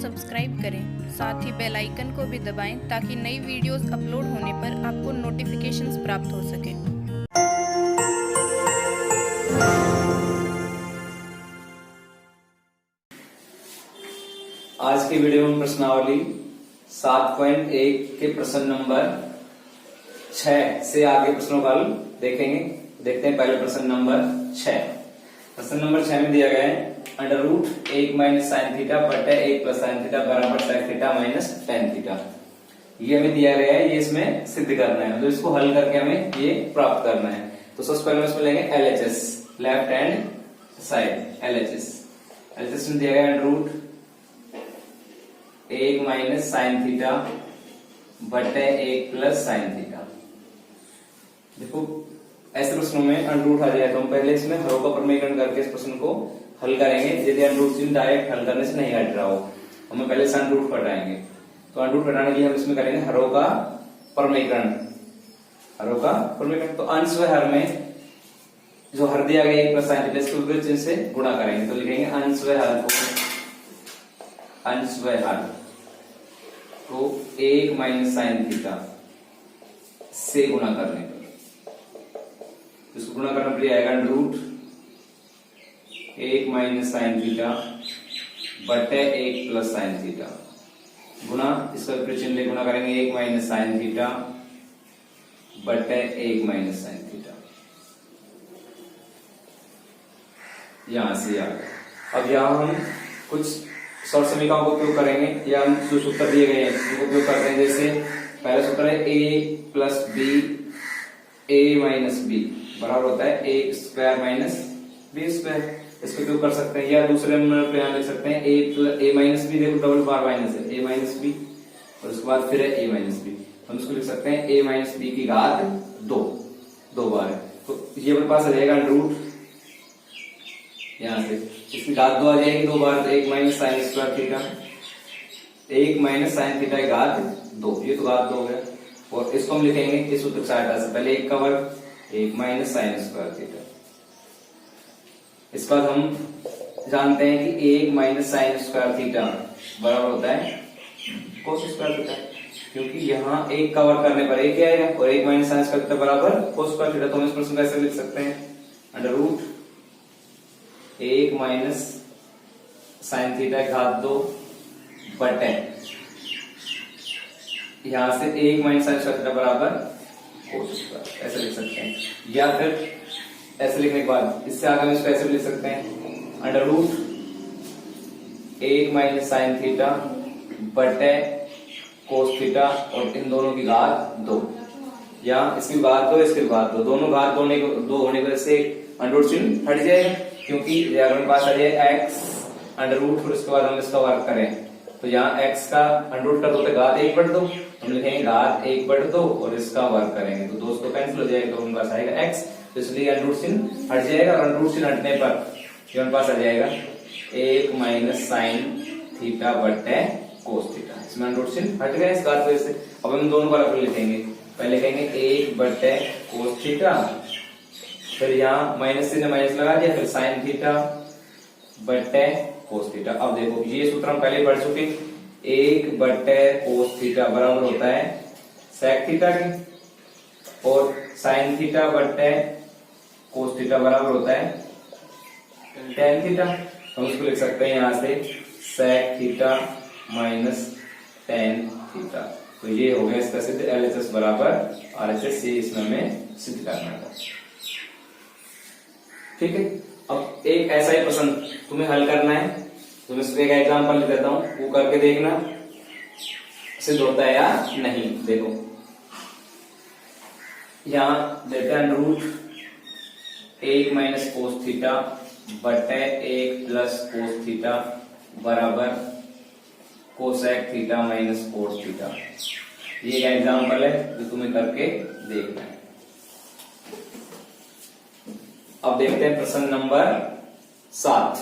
Subscribe करें, साथ ही bell icon को भी दबाएं ताकि नई वीडियोस अपलोड होने पर आपको नोटिफिकेशंस प्राप्त हो सके। आज की वीडियो में प्रश्नावली 7.1 के प्रश्न नंबर 6 से आगे प्रश्नों का हल देखेंगे। देखते हैं पहले प्रश्न नंबर 6। प्रश्न नंबर 6 में दिया गया है under root 1 minus sine theta बटे 1 प्लस साइन थीटा बराबर sec theta minus tan theta. ये हमें दिया गया है, ये इसमें सिद्ध करना है, तो इसको हल करके हमें ये प्राप्त करना है। तो सबसे पहले इसमें लेंगे LHS, left hand side LHS में दिया गया under root 1 minus sine theta बटे 1 प्लस साइन थीटा। देखो ऐसे प्रश्नों में अंडर रूट आ जाए तो हम पहले इसमें हरों का प्रमेयकरण करके इस प्रश्न को हल करेंगे। यदि अंडर रूट चिन्ह डायरेक्ट हल करने से नहीं हट रहा हो, हमें पहले से अंडर रूट हटाएंगे। तो अंडर रूट हटाने के लिए हम इसमें करेंगे हरों का प्रमेयकरण। तो अंश व हर में जो हर दिया गया 1 प्लस साइन थीटा इसको विपरीत चिन्ह से गुणा करेंगे। तो लिखेंगे अंश व हर को 1 माइनस साइन थीटा से गुणा करने पर इसको गुणा करने पर आएगा under root 1 minus sine theta बटे 1 प्लस साइन थीटा गुणा इसका विपरीत चिन्ह गुणा करेंगे 1 माइनस साइन थीटा बटे 1 माइनस साइन थीटा। यहां से आ गया। अब यहां हम कुछ सौर समीकरणों का उपयोग करेंगे या हम जो सूत्र दिए गए हैं उनको उपयोग करते हैं। जैसे पहला सूत्र है a plus B a minus B बराबर होता है a square minus B square. इसको उपयोग कर सकते हैं या दूसरे नंबर पे यहाँ लिख सकते हैं a माइनस बी। देखो डबल बार माइनस है a माइनस बी और उसके बाद फिर है a माइनस बी। हम इसको लिख सकते हैं a माइनस बी की घात 2 बार है। तो ये अपने पास आ जाएगा अंडर रूट, यहाँ से इसकी घात 2 आ जाएगी 2 बार। तो 1 minus sine square theta 1 minus sine theta की घात 2, ये तो घात 2 हो गया। और इसको हम लिखेंगे इस सूत्र की सहायता से, पहले 1 का वर्ग 1 माइनस साइन स्क्वायर थीटा। इसके बाद हम जानते हैं कि 1 माइनस साइन स्क्वायर थीटा बराबर होता है कोस स्क्वायर थीटा, क्योंकि यहाँ 1 का वर्ग करने पर 1 आएगा और 1 माइनस साइन स्क्वायर थीटा बराबर कोस स्क्वायर थीटा। तो हम इस प्रश्न को ऐसे लिख सकते हैं under root 1 minus sine theta घात 2 बटे यहां से 1 माइनस साइन स्क्वायर थीटा बराबर कोस स्क्वायर, ऐसे लिख सकते हैं। या फिर ऐसे लिखने के बाद इससे आगे हम इसको ऐसे भी लिख सकते हैं under root 1 minus sine theta बटे कोस थीटा और इन दोनों की घात 2, या इसकी घात 2 इसकी घात 2, दोनों घात 2 होने की वजह से अंडर रूट चिन्ह हट जाएगा, क्योंकि अगर पास आ जाए x अंडर रूट फिर उसके बाद हम इसका वर्ग करें तो यहाँ x का अंडर रूट कर दो तो घात 1/2, हम लिखेंगे घात 1/2 और इसका वर्ग करेंगे तो दोस्तों कैंसिल हो जाएगा। तो हमारे पास आएगा x, तो इसलिए अंडर रूट चिन्ह हट जाएगा और अंडर रूट चिन्ह हटने पर हमारे पास आ जाएगा 1 माइनस साइन थीटा बटे कोस थीटा। इसमें अंडर रूट चिन्ह हट गया इस घात वजह से। अब हम दोनों का रफ लिखेंगे, पहले लिखेंगे 1 बटे कोस थीटा, फिर यहाँ माइनस से माइनस लगा दिया, फिर साइन थीटा बटे कोस थीटा। अब देखो ये सूत्र हम पहले पढ़ चुके, 1 बटे कोस थीटा बराबर होता है सेक थीटा के, और साइन थीटा बटे कोस थीटा बराबर होता है टेन थीटा। हम इसको लिख सकते हैं यहाँ से sec theta minus tan theta. तो ये हो गया इसका सिद्ध LHS बराबर RHS, ये इसमें हमें सिद्ध करना था। ठीक है, अब एक ऐसा ही प्रश्न तुम्हें हल करना है, तो मैं एक एग्जांपल लिख देता हूं, वो करके देखना सिद्ध होता है या नहीं। देखो यहां देते हैं under root 1 minus cos theta बटे 1 प्लस कोस थीटा बराबर cosec theta minus cos theta. ये एक एग्जांपल है जो तुम्हें करके देखना है। अब देखते हैं प्रश्न नंबर 7।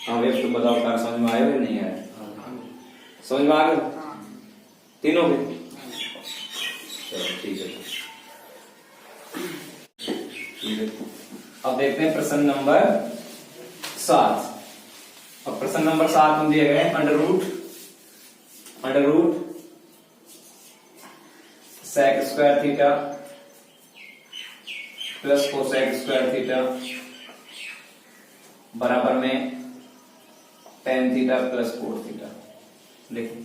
हाँ वे तुम बताओ कार समझ में आया या नहीं आया? समझ में आ गया तीनों में? चलो ठीक है। अब देखते हैं प्रश्न नंबर 7। अब प्रश्न नंबर 7 में दिए गए under root sec square theta plus cosec square theta बराबर में tan theta plus cot theta. देखिए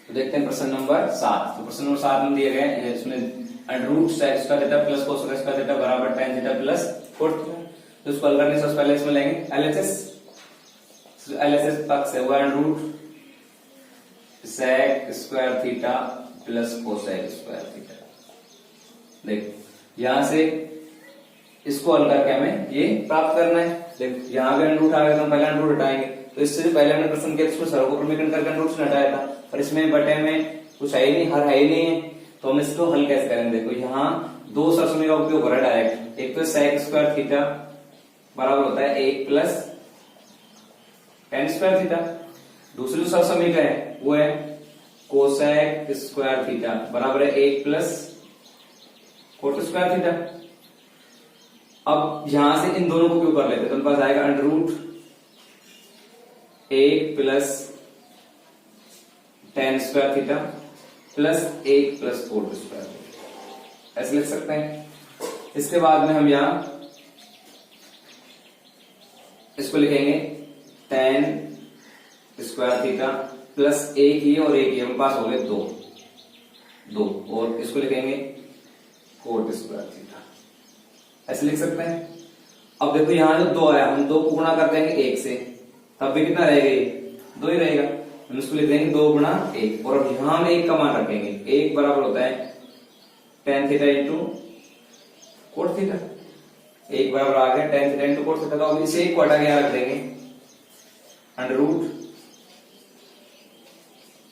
तो देखते हैं प्रश्न नंबर 7। तो प्रश्न नंबर 7 में दिए गए इसमें under root sec square theta plus cosec square theta बराबर tan theta plus cot theta. तो इसको हल करने से पहले इसमें लेंगे एलएचएस पक्ष है वो under root sec square theta plus cosec square theta. देखो यहां से इसको हल करके हमें ये प्राप्त करना है। देखो यहाँ पे अंडर रूट आ गया तो हम पहले अंडर रूट हटाएंगे। तो इससे जो पहले हमने प्रश्न किया इसको सर्व को समीकरण करके अंडर रूट से हटाया था, और इसमें बटे में कुछ है ही नहीं, हर है ही नहीं है, तो हम इसको हल कैसे करेंगे। देखो यहाँ दो सरसमी का उपयोग हो रहा है डायरेक्ट। एक तो सेक स्क्वायर थीटा बराबर होता है 1 प्लस टेन स्क्वायर थीटा। दूसरी जो सरसमी का है वो है कोसेक स्क्वायर थीटा बराबर है 1 प्लस कोट स्क्वायर थीटा। अब यहां से इन दोनों को क्यों कर लेते हैं, तो उनके पास आएगा under root 1 plus tan square theta plus 1 plus cot square theta, ऐसे लिख सकते हैं। इसके बाद में हम यहां इसको लिखेंगे टेन स्क्वायर थीटा प्लस 1 ये और 1 ये, हमारे पास हो गए 2 और इसको लिखेंगे कोट स्क्वायर थीटा, ऐसे लिख सकते हैं। अब देखो यहां जो 2 आया, हम 2 को गुणा कर देंगे 1 से, तब भी कितना रहेगा, 2 ही रहेगा। हम इसको लिख देंगे 2 गुणा 1, और अब यहां हम 1 का मान रखेंगे। 1 बराबर होता है ten theta into cot theta. 1 बराबर आ गया ten theta into cot theta. तो अब इसे 1 को हटा के यहां रख देंगे under root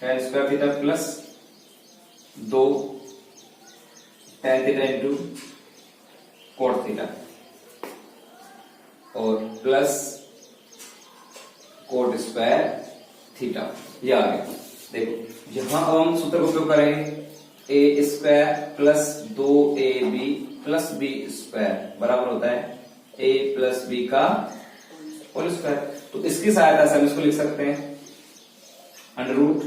tan square theta plus 2 tan theta into cot theta और प्लस कोट स्क्वायर थीटा, ये आ गया। देखो यहां अब हम सूत्र का उपयोग करेंगे। A square plus 2ab plus B square बराबर होता है a प्लस बी का होल स्क्वायर। तो इसकी सहायता से हम इसको लिख सकते हैं अंडर रूट,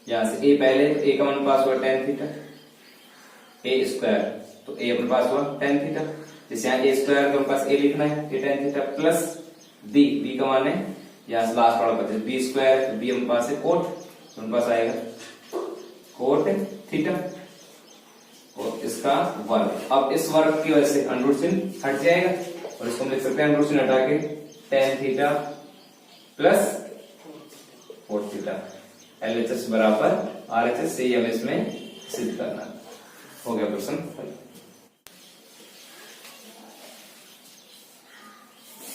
यहां से a पहले, a का मान पास हुआ टेन थीटा, a स्क्वायर तो a अपने पास हुआ टेन थीटा, जैसे यहाँ a स्क्वायर के पास a लिखना है, a ten theta plus b का मान है यहाँ से लास्ट वाला पद b स्क्वायर, तो b अपने पास है कोट, अपने पास आएगा कोट थीटा और इसका वर्ग। अब इस वर्ग की वजह से अंडर रूट चिन्ह हट जाएगा और इसको हम लिख सकते हैं अंडर रूट चिन्ह हटा के ten theta plus cot theta. LHS बराबर आरएचएस से हमें इसमें सिद्ध करना है। हो गया प्रश्न।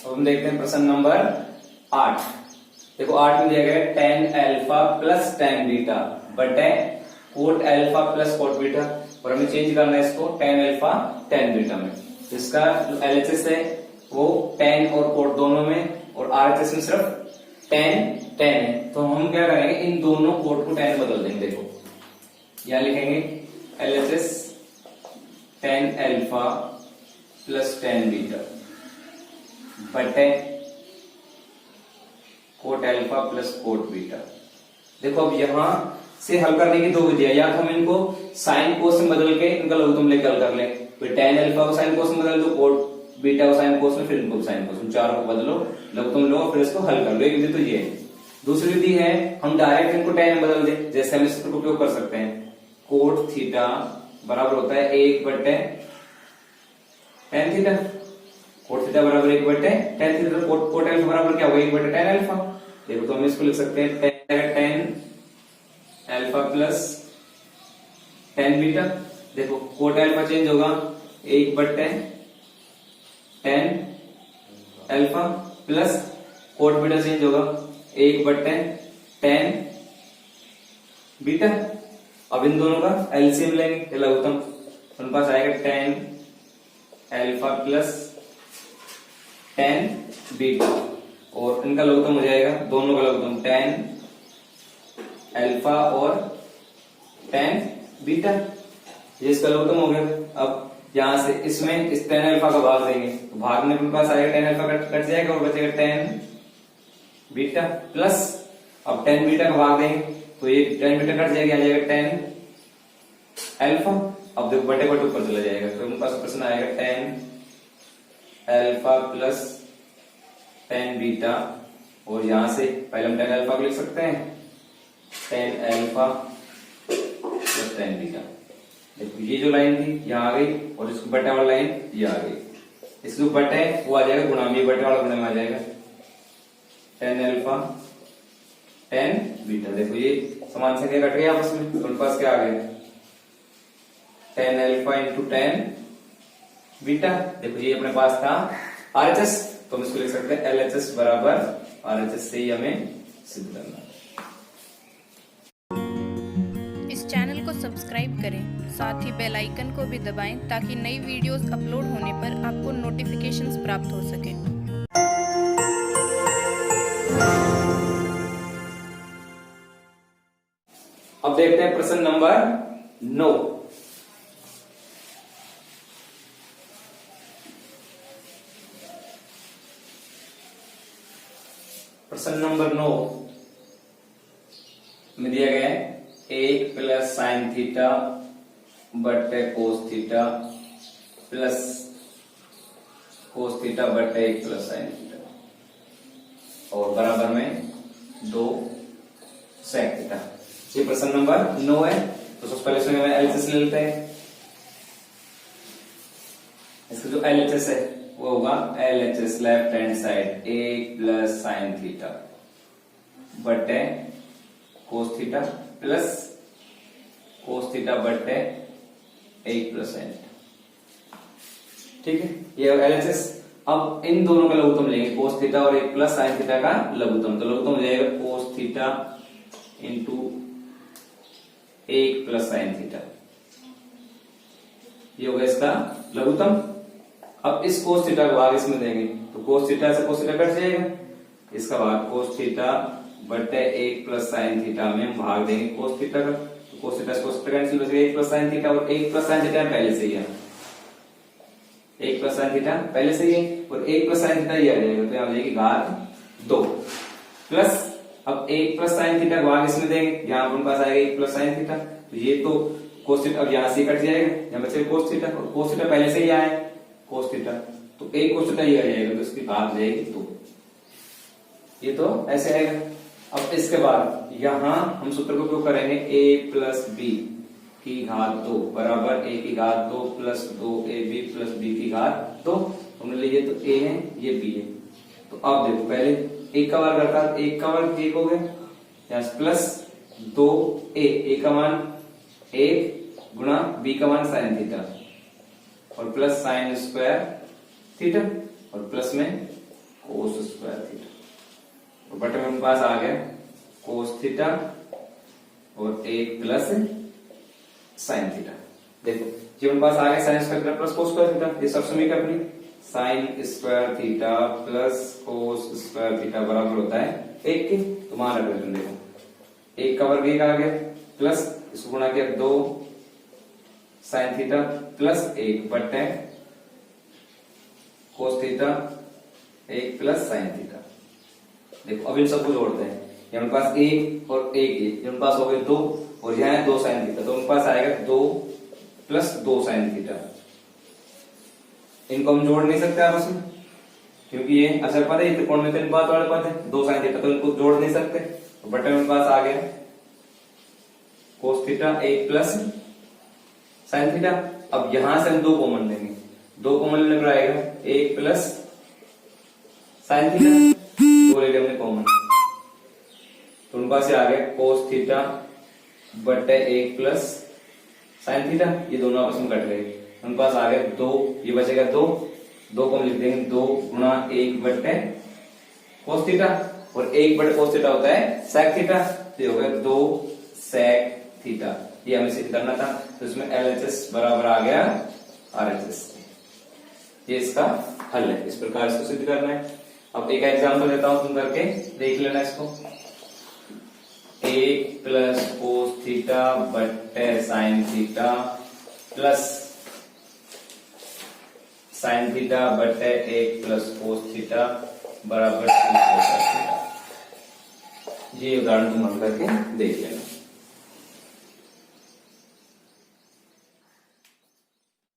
अब हम देखते हैं प्रश्न नंबर 8। देखो 8 में दिया गया tan alpha plus tan beta बटे cot alpha plus cot beta, और हमें चेंज करना है इसको टेन अल्फा टेन बीटा में। इसका जो एलएचएस है वो टेन और कोट दोनों में, और आरएचएस में सिर्फ टेन है। तो हम क्या करेंगे, इन दोनों कोट को टेन बदल देंगे। देखो यहां लिखेंगे LHS tan alpha plus tan beta बटे cot alpha plus cot beta. देखो अब यहां से हल करने की दो विधियां, या तो हम इनको साइन कोस में बदल के इनका लघुत्तम लेकर हल कर लें, फिर टेन अल्फा को साइन कोस में बदल दो, कोट बीटा को साइन कोस में, फिर इनको साइन कोस में, चारों को बदलो, लघुत्तम लो, फिर इसको हल कर लो। एक विधि तो ये है। दूसरी विधि है हम डायरेक्ट इनको टेन में बदल दें, जैसे हम इसका उपयोग कर सकते हैं कोट थीटा बराबर होता है 1 बटे टेन थीटा, कोट थीटा बराबर 1 बटे टेन थीटा, कोट अल्फा बराबर क्या होगा 1 बटे टेन अल्फा। देखो तो हम इसको लिख सकते हैं ten alpha plus tan beta. देखो कोट अल्फा चेंज होगा 1 बटे ten alpha plus cot beta change होगा 1 बटे टेन बीटा। अब इन दोनों का एलसीएम लेंगे लघुत्तम, उनके पास आएगा ten alpha plus tan beta, और इनका लघुत्तम हो जाएगा, दोनों का लघुत्तम टेन अल्फा और टेन बीटा, ये इसका लघुत्तम हो गया। अब यहां से इसमें इस tan अल्फा का भाग देंगे तो भाग में अपने पास आएगा tan अल्फा कट जाएगा और बचेगा tan बीटा प्लस अब tan बीटा का भाग देंगे तो ये tan बीटा कट जाएगा, आ जाएगा tan अल्फा। अब देखो बटे बटे ऊपर चला जाएगा तो अपने पास प्रश्न आएगा tan alpha plus tan beta और यहां से पहले हम tan अल्फा को लिख सकते हैं tan alpha plus tan beta. देखो ये जो लाइन थी यहाँ आ गई और इसको बटे वाला लाइन ये आ गई, इसको बटे वो आ जाएगा गुणा में, बटे वाला गुणा में आ जाएगा tan अल्फा tan बीटा। देखो ये समान संख्या कट गई आपस में तो उनके पास क्या आ गया tan alpha into tan beta. देखो ये अपने पास था RHS तो हम इसको लिख सकते हैं LHS बराबर RHS से ही हमें सिद्ध करना। इस चैनल को सब्सक्राइब करें, साथ ही बेल आइकन को भी दबाएं ताकि नई वीडियोस अपलोड होने पर आपको नोटिफिकेशंस प्राप्त हो सके। अब देखते हैं प्रश्न नंबर 9। प्रश्न नंबर 9 में दिया गया है 1 प्लस साइन थीटा बटे cos theta plus cos theta बटे 1 प्लस साइन थीटा और बराबर में 2 सेक थीटा। ये प्रश्न नंबर 9 है तो सबसे पहले इसमें एलएचएस ले लेते हैं। इसका जो एलएचएस है वो होगा LHS left hand side 1 plus sine theta बटे cos theta plus cos theta बटे 1 प्लस साइन थीटा। ठीक है, ये एलएचएस। अब इन दोनों का लघुत्तम लेंगे कोस थीटा और 1 प्लस साइन थीटा का लघुत्तम, तो लघुत्तम हो जाएगा cos theta into 1 plus sine theta, ये होगा इसका लघुत्तम। अब इस कोस थीटा का भाग इसमें देंगे तो कोस थीटा से कोस थीटा कट जाएगा, इसका भाग कोस थीटा बटे 1 प्लस साइन थीटा में हम भाग देंगे कोस थीटा का, तो कोस थीटा से कोस थीटा कैंसिल हो जाएगा 1 प्लस साइन थीटा और 1 प्लस साइन थीटा पहले से ही है, 1 प्लस साइन थीटा पहले से ही है और 1 प्लस साइन थीटा ये आ जाएगा तो यहां हो जाएगी घात 2 प्लस अब 1 प्लस साइन थीटा का भाग इसमें देंगे, यहाँ पर पास आएगा 1 प्लस साइन थीटा, तो ये तो कोस थीटा अब यहाँ से कट जाएगा, यहाँ बचेगा कोस थीटा और कोस थीटा पहले से ही आया कोस थीटा, तो 1 कोस थीटा ये आ जाएगा तो इसकी घात जाएगी 2, ये तो ऐसे आएगा। अब इसके बाद यहाँ हम सूत्र को उपयोग करेंगे a प्लस बी की घात 2 बराबर a की घात 2 प्लस 2ab प्लस b की घात 2। हमने लिए तो a है ये b है, तो अब देखो पहले 1 का वर्ग अर्थात 1 का वर्ग 1 हो गया, यहाँ प्लस 2a का मान 1 गुणा b का मान साइन थीटा और प्लस साइन स्क्वायर थीटा और प्लस में कोस स्क्वायर थीटा, तो बटे में हमारे पास आ गया कोस थीटा और 1 प्लस साइन थीटा। देखो जी हमारे पास आ गया sine square theta plus cos square theta, ये सब समीकरण अपनी sine square theta plus cos square theta बराबर होता है 1 के, तो मान रख देते हैं। देखो 1 का वर्ग 1 आ गया प्लस इसको गुणा किया 2 साइन थीटा प्लस 1 बटे cos theta 1 plus sine theta. देखो अब इन सबको जोड़ते हैं, हमारे पास 1 और 1 हमारे पास हो गए 2 और यहाँ है 2 साइन थीटा, तो हमारे पास आएगा 2 प्लस 2 साइन थीटा। इनको हम जोड़ नहीं सकते आपस में क्योंकि ये अचर पद है, त्रिकोण में अनुपात वाले पद है 2 साइन थीटा, तो इनको जोड़ नहीं सकते, तो बटे में पास आ गया cos theta 1 plus sine theta. अब यहां से हम 2 कॉमन लेंगे, 2 कॉमन लेने पर आएगा 1 प्लस साइन थीटा, 2 ले लिया हमने कॉमन, तो उनके पास आ गया कोस थीटा बटे 1 प्लस साइन थीटा, ये दोनों आपस में कट गए, उनके पास आ गया 2, ये बचेगा 2 को हम लिख देंगे 2 गुणा 1 बटे कोस थीटा और 1 बटे कोस थीटा होता है सेक थीटा, तो ये हो गया 2 सेक थीटा। ये हमें सिद्ध करना था, तो इसमें LHS बराबर आ गया RHS। ये इसका हल है, इस प्रकार इसको सिद्ध करना है। अब एक एग्जाम्पल देता हूं, तुम करके देख लेना इसको। 1 प्लस कोस थीटा बटे sine theta plus sine theta बटे 1 प्लस कोस थीटा बराबर 2 cos थीटा। ये उदाहरण तुम हल करके देख लेना।